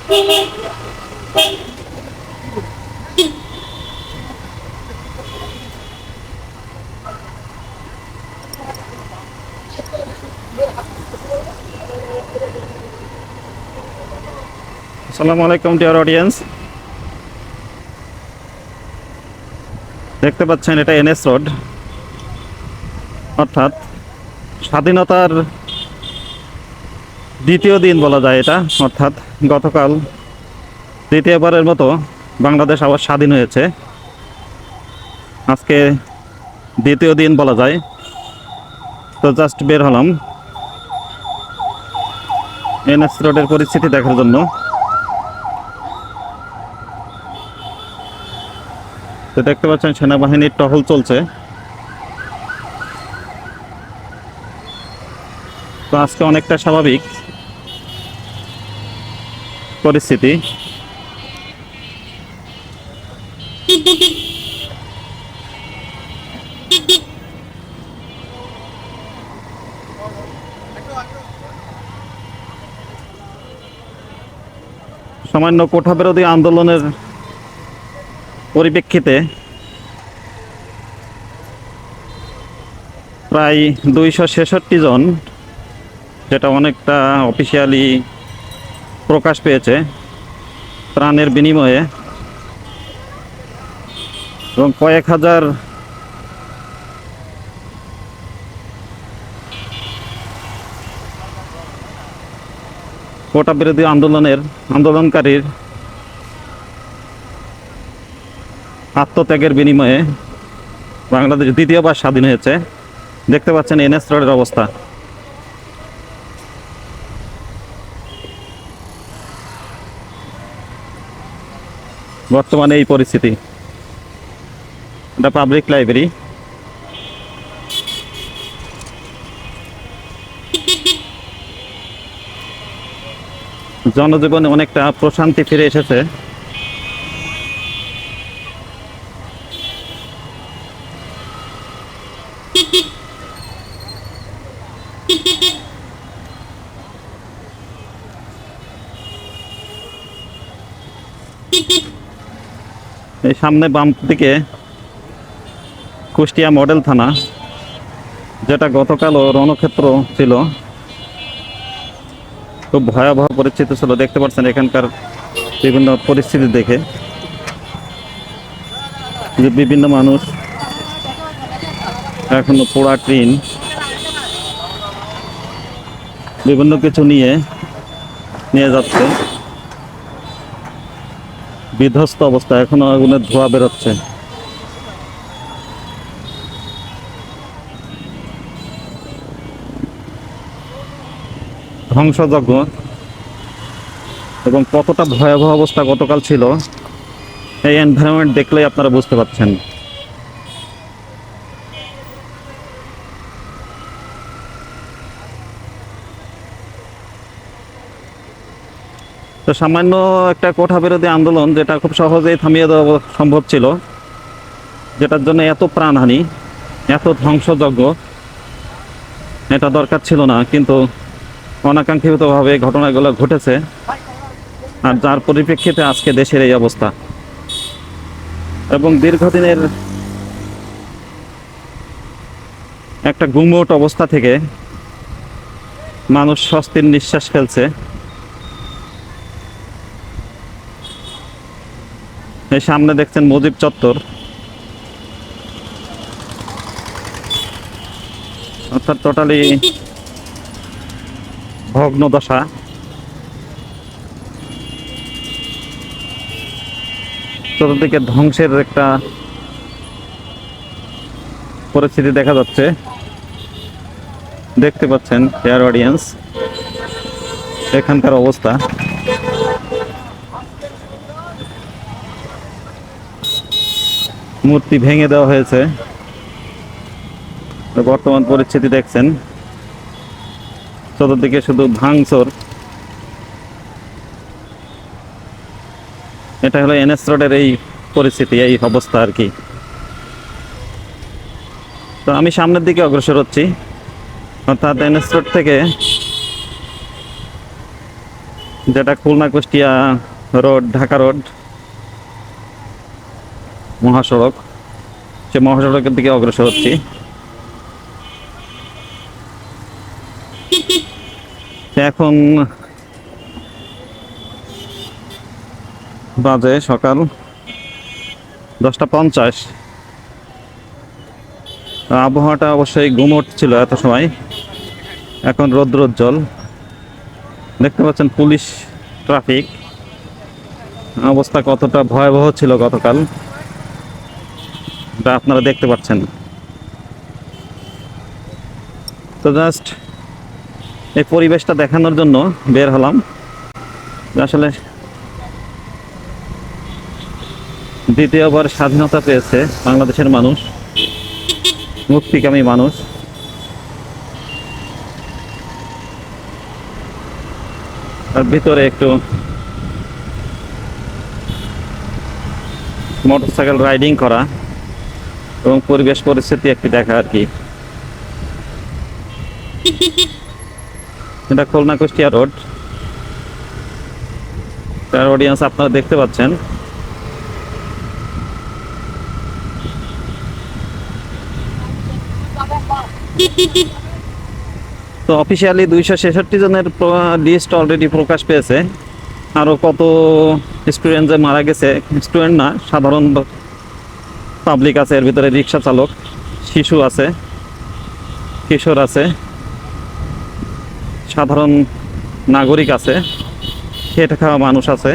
আসসালামু আলাইকুম dear audience, দেখতে পাচ্ছেন এটা এনএস রোড, অর্থাৎ স্বাধীনতার দ্বিতীয় দিন বলা যায় এটা। অর্থাৎ গতকাল দ্বিতীয়বারের মতো বাংলাদেশ আবার স্বাধীন হয়েছে। আজকে দ্বিতীয় দিন বলা যায়। তো জাস্ট বের হলাম এনএস রোডের পরিস্থিতি দেখার জন্য। তো দেখতে পাচ্ছেন সেনাবাহিনীর টহল চলছে। তো আজকে অনেকটা স্বাভাবিক পরিস্থিতি। সামান্য কোঠা বিরোধী আন্দোলনের পরিপ্রেক্ষিতে প্রায় 266 জন, যেটা অনেকটা অফিসিয়ালি প্রকাশ পেয়েছে, প্রাণের বিনিময়ে এবং কয়েক হাজার কোটা বিরোধী আন্দোলনকারীর আত্মত্যাগের বিনিময়ে বাংলাদেশ দ্বিতীয়বার স্বাধীন হয়েছে। দেখতে পাচ্ছেন এনএস রোডের অবস্থা। বর্তমানে এই পরিস্থিতি। এটা পাবলিক লাইব্রেরি। জনজীবনে অনেকটা প্রশান্তি ফিরে এসেছে। এই সামনে বাম দিকে কুষ্টিয়া মডেল থানা, যেটা গতকালও রণক্ষেত্র ছিল। খুব ভয়াবহ পরিস্থিতি ছিল। দেখতে পাচ্ছেন এখানকার বিভিন্ন পরিস্থিতি দেখে যে বিভিন্ন মানুষ এখনো পোড়া টিন বিভিন্ন কিছু নিয়ে যাচ্ছে। বিধ্বস্ত অবস্থা, এখনো আগুনের ধোঁয়া বেরোচ্ছে। ধ্বংসযজ্ঞ এবং কতটা ভয়াবহ অবস্থা গতকাল ছিল, এই এনভায়রনমেন্ট দেখলেই আপনারা বুঝতে পারছেন। তো সামান্য একটা কোঠা বিরোধী আন্দোলন, যেটা খুব সহজেই থামিয়ে দেওয়া সম্ভব ছিল, যেটার জন্য এত প্রাণহানি, এত ধ্বংসযজ্ঞ, এটা দরকার ছিল না, কিন্তু অনাকাঙ্ক্ষিতভাবে ঘটনাগুলো ঘটেছে, আর যার পরিপ্রেক্ষিতে আজকে দেশের এই অবস্থা। এবং দীর্ঘদিনের একটা গুমোট অবস্থা থেকে মানুষ স্বস্তির নিঃশ্বাস ফেলছে। এই সামনে দেখছেন মুজিব চত্বর, অর্থাৎ টোটালি ভগ্ন দশা। চতুর্দিকে ধ্বংসের একটা পরিস্থিতি দেখা যাচ্ছে। দেখতে পাচ্ছেন ডিয়ার অডিয়েন্স এখানকার অবস্থা। মূর্তি ভেঙে দেওয়া হয়েছে। বর্তমান পরিস্থিতি দেখছেন, চতুর্দিকে শুধু ভাঙচুর। এটা হলো এনএস রোডের এই পরিস্থিতি, এই অবস্থা আর কি। তো আমি সামনের দিকে অগ্রসর হচ্ছি, অর্থাৎ এনএস রোড থেকে যেটা খুলনা কুষ্টিয়া রোড, ঢাকা রোড মহাসড়ক, সে মহাসড়কের দিকে অগ্রসর হচ্ছি। এখন বাজে সকাল 10:50। আবহাওয়াটা অবশ্যই গুমোট ছিল এত সময়, এখন রৌদ্রোজ্জ্বল। দেখতে পাচ্ছেন পুলিশ ট্রাফিক অবস্থা কতটা ভয়াবহ ছিল গতকাল, এটা আপনারা দেখতে পাচ্ছেন। তো জাস্ট এই পরিবেশটা দেখানোর জন্য বের হলাম। আসলে দ্বিতীয়বার স্বাধীনতা পেয়েছে বাংলাদেশের মানুষ, মুক্তিকামী মানুষ। তার ভিতরে একটু মোটরসাইকেল রাইডিং করা এবং পরিবেশ পরিস্থিতি একটু দেখা আর কি। এটা খুলনা কুষ্টিয়া রোড, তার অডিয়েন্স আপনারা দেখতে পাচ্ছেন। তো অফিসিয়ালি 266 জনের লিস্ট অলরেডি প্রকাশ পেয়েছে। আরও কত স্টুডেন্ট যে মারা গেছে, স্টুডেন্ট না, সাধারণ পাবলিক আছে এর ভিতরে, রিক্সা চালক, শিশু আছে, কিশোর আছে, সাধারণ নাগরিক আছে, খেটে খাওয়া মানুষ আছে,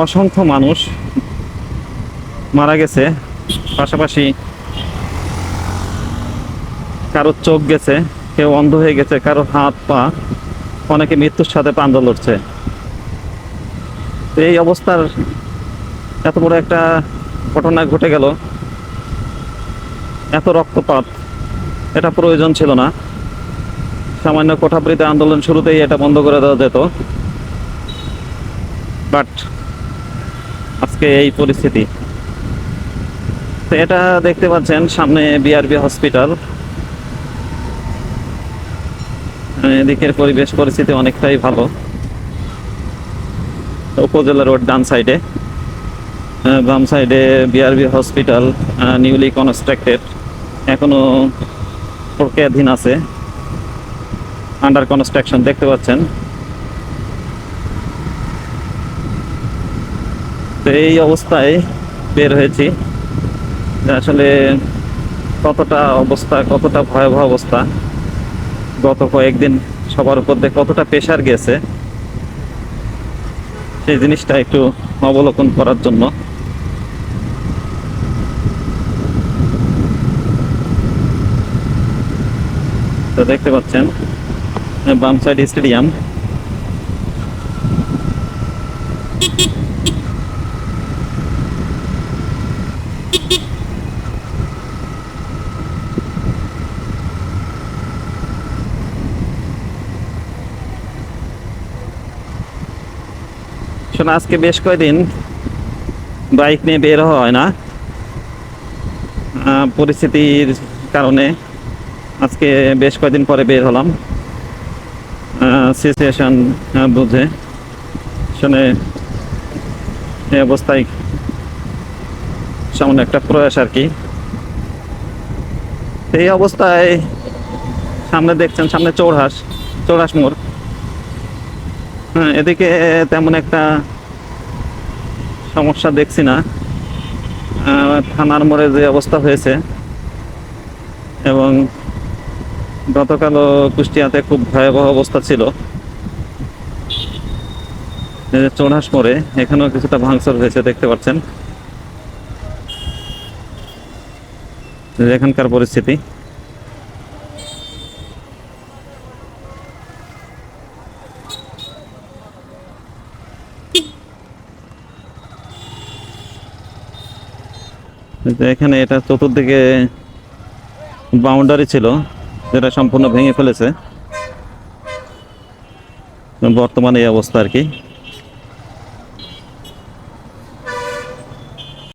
অসংখ্য মানুষ মারা গেছে। পাশাপাশি কারো চোখ গেছে, কেউ অন্ধ হয়ে গেছে, কারো হাত পা, অনেকে মৃত্যুর সাথে পাঞ্জা লড়ছে। তো এই অবস্থার এত বড় একটা ঘটনা ঘটে গেল, এত রক্তপাত, এটা প্রয়োজন ছিল না। সামান্য কোঠাবৃত্তি আন্দোলন শুরুতেই এটা বন্ধ করে দেওয়া যেত, বাট আজকে এই পরিস্থিতি। তো এটা দেখতে পাচ্ছেন সামনে বিআরবি হসপিটাল। এদিকের পরিবেশ পরিস্থিতি অনেকটাই ভালো। উপজেলা রোড ডান সাইডে, বাম সাইডে বিআরবি হসপিটাল, নিউলি কনস্ট্রাক্টেড, এখনো প্রক্রিয়াধীন আছে, আন্ডার কনস্ট্রাকশন দেখতে পাচ্ছেন। তো এই অবস্থায় বের হয়েছি, আসলে কতটা অবস্থা, কতটা ভয়াবহ অবস্থা, গত কয়েকদিন সবার উপর দিয়ে কতটা প্রেশার গেছে, সেই জিনিসটা একটু অবলোকন করার জন্য। তো দেখতে পাচ্ছেন বাম সাইড স্টেডিয়াম। শোনা, আজকে বেশ কয়েকদিন বাইক নিয়ে বের হওয়া হয় না, পরিস্থিতির কারণে আজকে বেশ কয়েকদিন পরে বের হলাম, সিচুয়েশন বুঝে শুনে। এই অবস্থায় সামান্য একটা প্রয়াস আর কি। এই অবস্থায় সামনে দেখছেন, সামনে চৌরাস মোড়। হ্যাঁ, এদিকে তেমন একটা সমস্যা দেখছি না। থানার মোড়ে যে অবস্থা হয়েছে, এবং গতকালও কুষ্টিয়াতে খুব ভয়াবহ অবস্থা ছিল। চৌরাস মোড়ে এখানেও কিছুটা ভাঙচুর হয়েছে, দেখতে পাচ্ছেন এখানকার পরিস্থিতি। এখানে এটা চতুর্দিকে বাউন্ডারি ছিল, যেটা সম্পূর্ণ ভেঙে ফেলেছে, বর্তমানে এই অবস্থা আর কি।